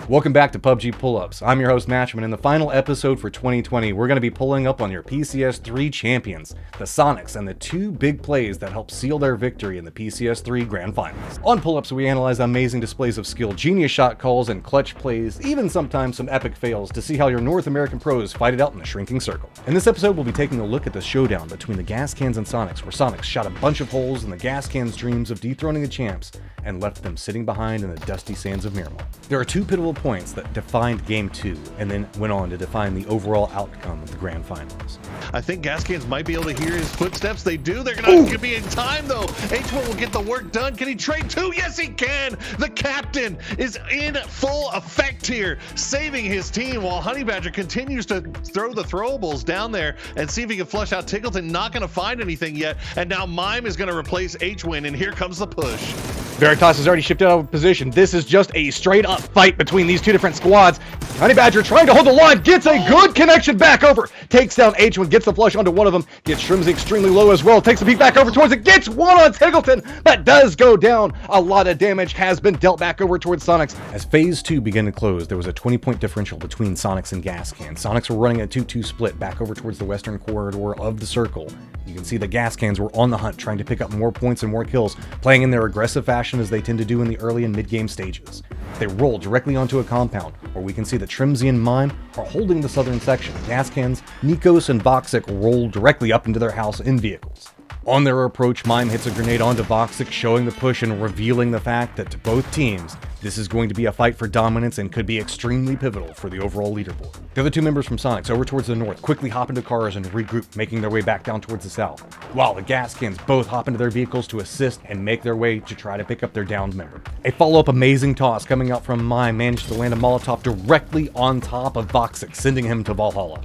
Welcome back to PUBG Pull-Ups. I'm your host Matrym, and in the final episode for 2020, we're going to be pulling up on your PCS3 champions, the Soniqs, and the two big plays that helped seal their victory in the PCS3 Grand Finals. On Pull-Ups, we analyze amazing displays of skill, genius shot calls, and clutch plays, even sometimes some epic fails, to see how your North American pros fight it out in the shrinking circle. In this episode, we'll be taking a look at the showdown between the Gascans and Soniqs, where Soniqs shot a bunch of holes in the Gascans' dreams of dethroning the champs and left them sitting behind in the dusty sands of Miramar. There are two pivotal points that defined Game 2 and then went on to define the overall outcome of the Grand Finals. I think Gascans might be able to hear his footsteps. They do. They're going to be in time, though. H1 will get the work done. Can he trade two? Yes, he can. The captain is in full effect here, saving his team while Honey Badger continues to throw the throwables down there and see if he can flush out Tickleton. Not going to find anything yet. And now Mime is going to replace H-Win, and here comes the push. Veritas has already shifted out of position. This is just a straight up fight between these two different squads. Honey Badger trying to hold the line, gets a good connection back over, takes down H1, gets the flush onto one of them, gets Shrimsy extremely low as well, takes a peek back over towards it, gets one on Tickleton, but does go down. A lot of damage has been dealt back over towards Soniqs. As phase 2 began to close, there was a 20-point differential between Soniqs and Gascans. Soniqs were running a 2-2 split back over towards the western corridor of the circle. You can see the Gascans were on the hunt, trying to pick up more points and more kills, playing in their aggressive fashion as they tend to do in the early and mid-game stages. They roll directly onto a compound, where we can see that Trimsy and Mime are holding the southern section. Gascans, Nikos, and Voxic roll directly up into their house in vehicles. On their approach, Mime hits a grenade onto Voxic, showing the push and revealing the fact that to both teams, this is going to be a fight for dominance and could be extremely pivotal for the overall leaderboard. The other two members from Soniqs over towards the north quickly hop into cars and regroup, making their way back down towards the south, while the Gascans both hop into their vehicles to assist and make their way to try to pick up their downed member. A follow-up amazing toss coming out from Mime managed to land a Molotov directly on top of Voxic, sending him to Valhalla.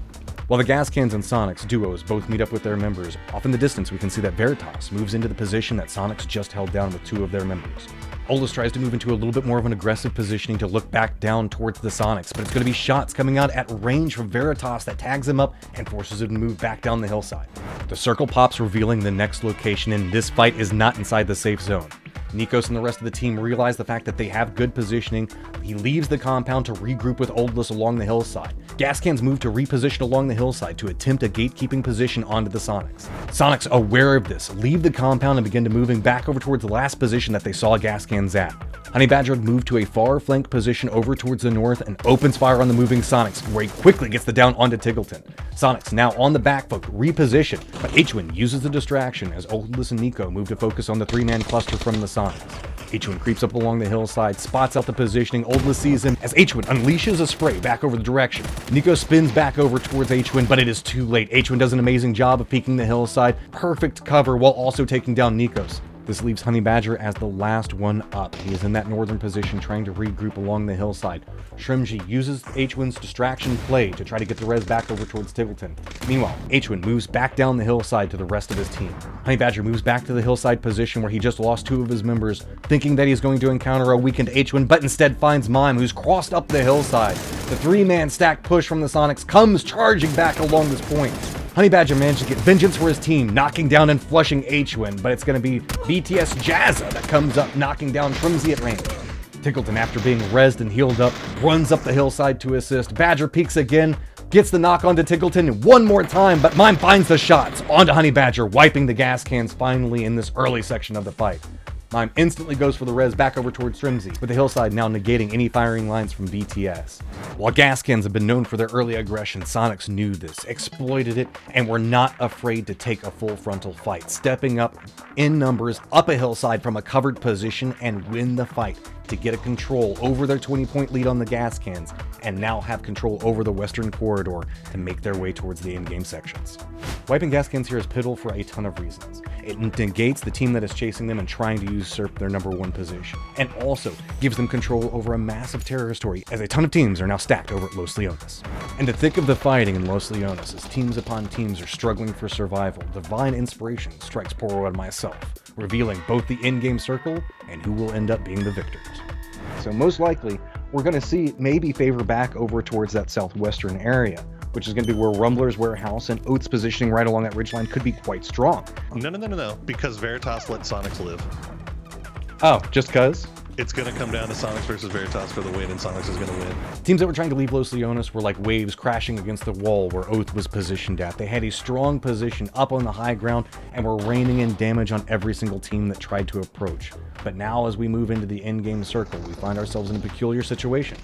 While the Gascans and Soniqs duos both meet up with their members, off in the distance we can see that Veritas moves into the position that Soniqs just held down with two of their members. Oldest tries to move into a little bit more of an aggressive positioning to look back down towards the Soniqs, but it's going to be shots coming out at range from Veritas that tags him up and forces him to move back down the hillside. The circle pops, revealing the next location, and this fight is not inside the safe zone. Nikos and the rest of the team realize the fact that they have good positioning. He leaves the compound to regroup with Oldless along the hillside. Gascans move to reposition along the hillside to attempt a gatekeeping position onto the Soniqs. Soniqs, aware of this, leave the compound and begin to moving back over towards the last position that they saw Gascans at. Honey Badger move to a far flank position over towards the north and opens fire on the moving Soniqs, where he quickly gets the down onto Tickleton. Soniqs now on the back foot, reposition, but H1 uses the distraction as Oldless and Nico move to focus on the three-man cluster from the Soniqs. H1 creeps up along the hillside, spots out the positioning. Oldless sees him as H1 unleashes a spray back over the direction. Nico spins back over towards H1, but it is too late. H1 does an amazing job of peeking the hillside, perfect cover while also taking down Nikos. This leaves Honey Badger as the last one up. He is in that northern position trying to regroup along the hillside. Shrimsy uses H1's distraction play to try to get the res back over towards Tickleton. Meanwhile, H1 moves back down the hillside to the rest of his team. Honey Badger moves back to the hillside position where he just lost two of his members, thinking that he's going to encounter a weakened H1, but instead finds Mime, who's crossed up the hillside. The three-man stack push from the Soniqs comes charging back along this point. Honey Badger managed to get vengeance for his team, knocking down and flushing H1, but it's going to be BTS Jazza that comes up, knocking down Trimsy at range. Tickleton, after being rezzed and healed up, runs up the hillside to assist. Badger peeks again, gets the knock onto Tickleton one more time, but Mime finds the shots onto Honey Badger, wiping the Gascans finally in this early section of the fight. Mime instantly goes for the res back over towards Trimsy, with the hillside now negating any firing lines from BTS. While Gascans have been known for their early aggression, Soniqs knew this, exploited it, and were not afraid to take a full frontal fight, stepping up in numbers up a hillside from a covered position and win the fight to get a control over their 20-point lead on the Gascans and now have control over the western corridor to make their way towards the in-game sections. Wiping Gascans here is pivotal for a ton of reasons. It negates the team that is chasing them and trying to usurp their number one position, and also gives them control over a massive territory as a ton of teams are now stacked over at Los Leones. In the thick of the fighting in Los Leones, as teams upon teams are struggling for survival, divine inspiration strikes Poro and myself, revealing both the in-game circle and who will end up being the victors. So most likely, we're going to see maybe favor back over towards that southwestern area, which is going to be where Rumbler's warehouse and Oath's positioning right along that ridgeline could be quite strong. No, because Veritas let Soniqs live. Oh, just cuz? It's going to come down to Soniqs versus Veritas for the win, and Soniqs is going to win. Teams that were trying to leave Los Leones were like waves crashing against the wall where Oath was positioned at. They had a strong position up on the high ground and were raining in damage on every single team that tried to approach. But now as we move into the endgame circle, we find ourselves in a peculiar situation.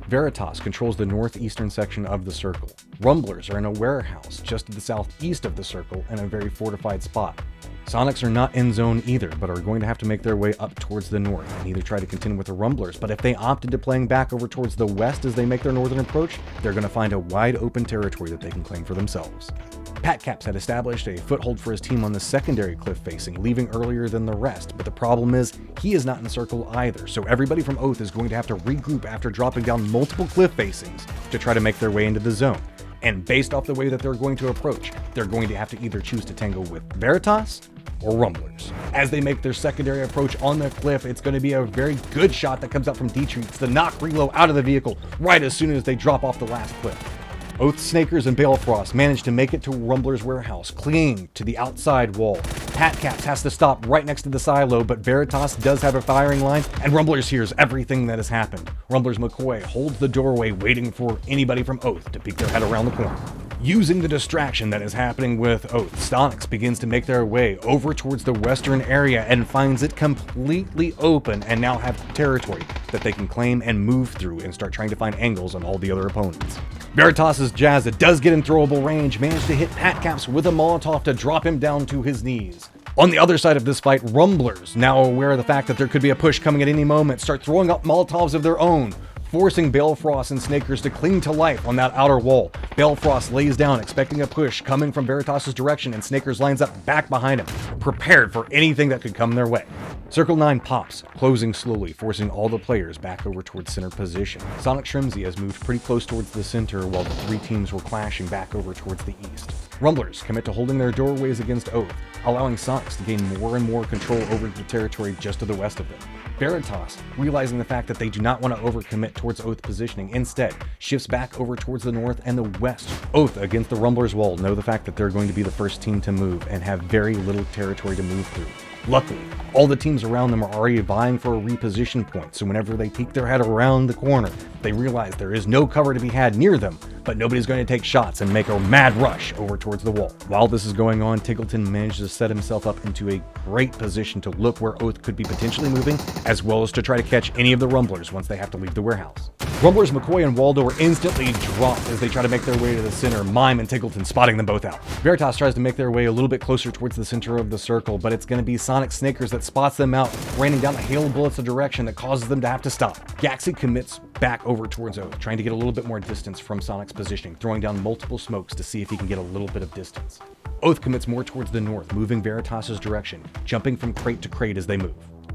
Veritas controls the northeastern section of the circle. Rumblers are in a warehouse just to the southeast of the circle in a very fortified spot. Soniqs are not in zone either, but are going to have to make their way up towards the north and either try to contend with the Rumblers, but if they opt into playing back over towards the west as they make their northern approach, they're going to find a wide open territory that they can claim for themselves. Patcaps had established a foothold for his team on the secondary cliff facing, leaving earlier than the rest, but the problem is he is not in the circle either, so everybody from Oath is going to have to regroup after dropping down multiple cliff facings to try to make their way into the zone. And based off the way that they're going to approach, they're going to have to either choose to tango with Veritas or Rumblers. As they make their secondary approach on the cliff, it's going to be a very good shot that comes out from D-Treats to knock Relo out of the vehicle right as soon as they drop off the last cliff. Oath Snakers and Balefrost manage to make it to Rumbler's warehouse, clinging to the outside wall. Patcaps has to stop right next to the silo, but Veritas does have a firing line, and Rumblers hears everything that has happened. Rumblers McCoy holds the doorway waiting for anybody from Oath to peek their head around the corner. Using the distraction that is happening with Oath, Soniqs begins to make their way over towards the western area and finds it completely open and now have territory that they can claim and move through and start trying to find angles on all the other opponents. Veritas' Jazza does get in throwable range, managed to hit Patcaps with a Molotov to drop him down to his knees. On the other side of this fight, Rumblers, now aware of the fact that there could be a push coming at any moment, start throwing up Molotovs of their own, forcing Balefrost and Snakers to cling to life on that outer wall. Balefrost lays down, expecting a push coming from Veritas' direction, and Snakers lines up back behind him, prepared for anything that could come their way. Circle 9 pops, closing slowly, forcing all the players back over towards center position. Sonic Shrimsy has moved pretty close towards the center, while the three teams were clashing back over towards the east. Rumblers commit to holding their doorways against Oath, allowing Sonics to gain more and more control over the territory just to the west of them. Veritas, realizing the fact that they do not want to overcommit towards Oath positioning, instead shifts back over towards the north and the west. Oath against the Rumblers wall know the fact that they're going to be the first team to move and have very little territory to move through. Luckily, all the teams around them are already vying for a reposition point, so whenever they peek their head around the corner, they realize there is no cover to be had near them, but nobody's going to take shots and make a mad rush over towards the wall. While this is going on, Tiggleton manages to set himself up into a great position to look where Oath could be potentially moving, as well as to try to catch any of the Rumblers once they have to leave the warehouse. Rumblers McCoy and Waldo are instantly dropped as they try to make their way to the center, Mime and Tiggleton spotting them both out. Veritas tries to make their way a little bit closer towards the center of the circle, but it's going to be Sonic Snakers that spots them out, raining down a hail of bullets a direction that causes them to have to stop. Gaxi commits back over towards Oath, trying to get a little bit more distance from Sonic's positioning, throwing down multiple smokes to see if he can get a little bit of distance. Oath commits more towards the north, moving Veritas' direction, jumping from crate to crate as they move.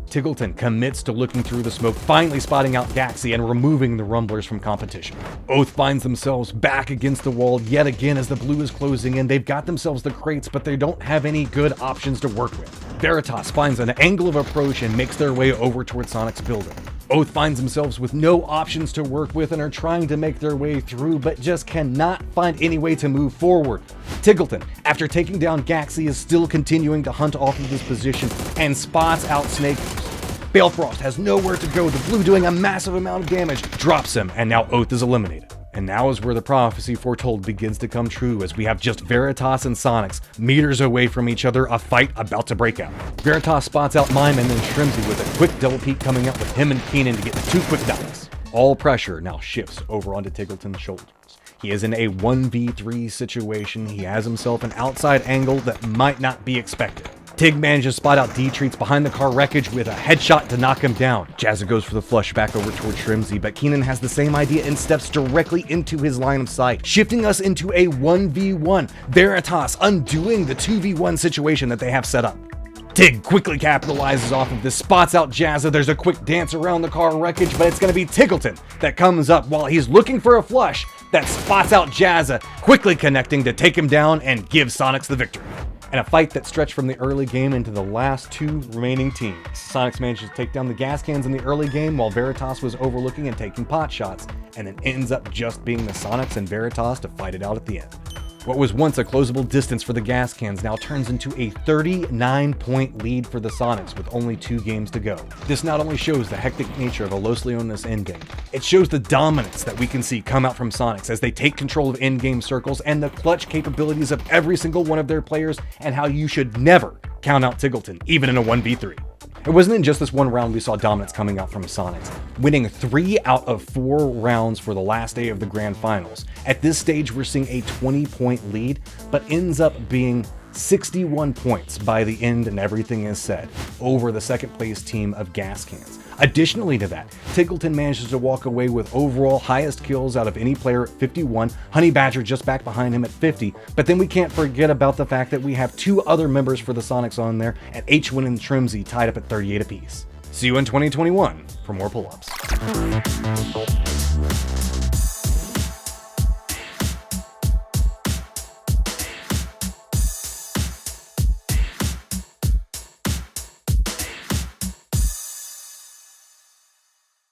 Tiggleton commits to looking through the smoke, finally spotting out Gaxi and removing the Rumblers from competition. Oath finds themselves back against the wall yet again as the blue is closing in. They've got themselves the crates, but they don't have any good options to work with. Veritas finds an angle of approach and makes their way over towards Sonic's building. Oath finds themselves with no options to work with and are trying to make their way through, but just cannot find any way to move forward. Tiggleton, after taking down Gaxi, is still continuing to hunt off of this position and spots out Snakers. Balefrost has nowhere to go, the blue doing a massive amount of damage, drops him, and now Oath is eliminated. And now is where the prophecy foretold begins to come true, as we have just Veritas and Sonics meters away from each other, a fight about to break out. Veritas spots out Mime and then Shrimsy with a quick double peek coming up with him and Keenan to get the two quick knocks. All pressure now shifts over onto Tiggleton's shoulders. He is in a 1v3 situation. He has himself an outside angle that might not be expected. Tig manages to spot out D-Treats behind the car wreckage with a headshot to knock him down. Jazza goes for the flush back over towards Shrimsy, but Keenan has the same idea and steps directly into his line of sight, shifting us into a 1v1. Veritas undoing the 2v1 situation that they have set up. Tig quickly capitalizes off of this, spots out Jazza. There's a quick dance around the car wreckage, but it's going to be Tiggleton that comes up while he's looking for a flush that spots out Jazza, quickly connecting to take him down and give Sonics the victory. And a fight that stretched from the early game into the last two remaining teams. Sonics managed to take down the Gascans in the early game while Veritas was overlooking and taking pot shots, and then ends up just being the Sonics and Veritas to fight it out at the end. What was once a closable distance for the Gascans now turns into a 39-point lead for the Soniqs with only 2 games to go. This not only shows the hectic nature of a Los Leones endgame, it shows the dominance that we can see come out from Soniqs as they take control of in-game circles and the clutch capabilities of every single one of their players, and how you should never count out Tiggleton, even in a 1v3. It wasn't in just this one round we saw dominance coming out from Soniqs, winning 3 out of 4 rounds for the last day of the Grand Finals. At this stage, we're seeing a 20-point lead, but ends up being 61 points by the end and everything is said, over the second place team of Gascans. Additionally to that, Tiggleton manages to walk away with overall highest kills out of any player at 51, Honey Badger just back behind him at 50, but then we can't forget about the fact that we have 2 other members for the Soniqs on there, at H1 and Trimsy tied up at 38 apiece. See you in 2021 for more pull-ups.